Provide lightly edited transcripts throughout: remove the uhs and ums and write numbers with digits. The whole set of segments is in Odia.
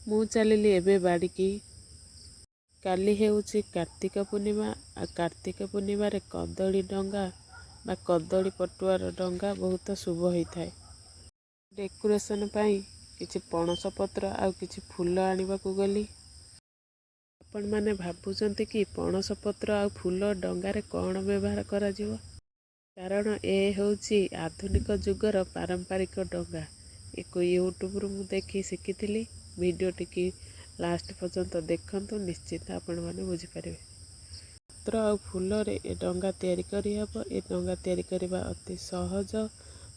ମୁଁ ଚାଲିଲି ଏବେ ବାଡ଼ିକି। କାଲି ହେଉଛି କାର୍ତ୍ତିକ ପୂର୍ଣ୍ଣିମା। ଆଉ କାର୍ତ୍ତିକ ପୂର୍ଣ୍ଣିମାରେ କଦଳୀ ଡଙ୍ଗା ବା କଦଳୀ ପଟୁଆର ଡଙ୍ଗା ବହୁତ ଶୁଭ ହୋଇଥାଏ। ଡେକୋରେସନ୍ ପାଇଁ କିଛି ପଣସ ପତ୍ର ଆଉ କିଛି ଫୁଲ ଆଣିବାକୁ ଗଲି। ଆପଣମାନେ ଭାବୁଛନ୍ତି କି ପଣସ ପତ୍ର ଆଉ ଫୁଲ ଡଙ୍ଗାରେ କ'ଣ ବ୍ୟବହାର କରାଯିବ? କାରଣ ଏ ହେଉଛି ଆଧୁନିକ ଯୁଗର ପାରମ୍ପରିକ ଡଙ୍ଗା। ୟାକୁ ୟୁଟ୍ୟୁବରୁ ମୁଁ ଦେଖି ଶିଖିଥିଲି। ଭିଡ଼ିଓଟିକି ଲାଷ୍ଟ ପର୍ଯ୍ୟନ୍ତ ଦେଖନ୍ତୁ, ନିଶ୍ଚିତ ଆପଣମାନେ ବୁଝିପାରିବେ। ପତ୍ର ଆଉ ଫୁଲରେ ଏ ଡଙ୍ଗା ତିଆରି କରିହେବ। ଏ ଡଙ୍ଗା ତିଆରି କରିବା ଅତି ସହଜ।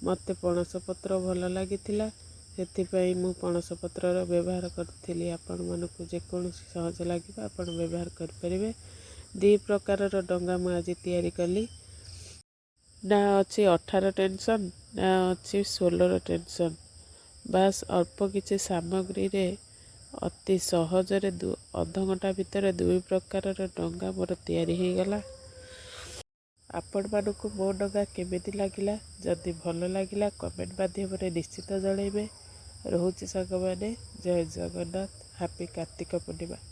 ମୋତେ ପଣସ ପତ୍ର ଭଲ ଲାଗିଥିଲା, ସେଥିପାଇଁ ମୁଁ ପଣସ ପତ୍ରର ବ୍ୟବହାର କରିଥିଲି। ଆପଣମାନଙ୍କୁ ଯେକୌଣସି ସହଜ ଲାଗିବ ଆପଣ ବ୍ୟବହାର କରିପାରିବେ। ଦୁଇ ପ୍ରକାରର ଡଙ୍ଗା ମୁଁ ଆଜି ତିଆରି କଲି। ନା ଅଛି 18 ଟେନସନ୍, ନା ଅଛି 16 ଟେନସନ୍। ବାସ୍ ଅଳ୍ପ କିଛି ସାମଗ୍ରୀରେ ଅତି ସହଜରେ ଅଧଘଣ୍ଟା ଭିତରେ ଦୁଇ ପ୍ରକାରର ଡଙ୍ଗା ମୋର ତିଆରି ହୋଇଗଲା। ଆପଣମାନଙ୍କୁ ମୋ ଡଙ୍ଗା କେମିତି ଲାଗିଲା? ଯଦି ଭଲ ଲାଗିଲା କମେଣ୍ଟ ମାଧ୍ୟମରେ ନିଶ୍ଚିତ ଜଣାଇବେ। ରହୁଛି ସାଙ୍ଗମାନେ, ଜୟ ଜଗନ୍ନାଥ। ହାପି କାର୍ତ୍ତିକ ପୂର୍ଣ୍ଣିମା।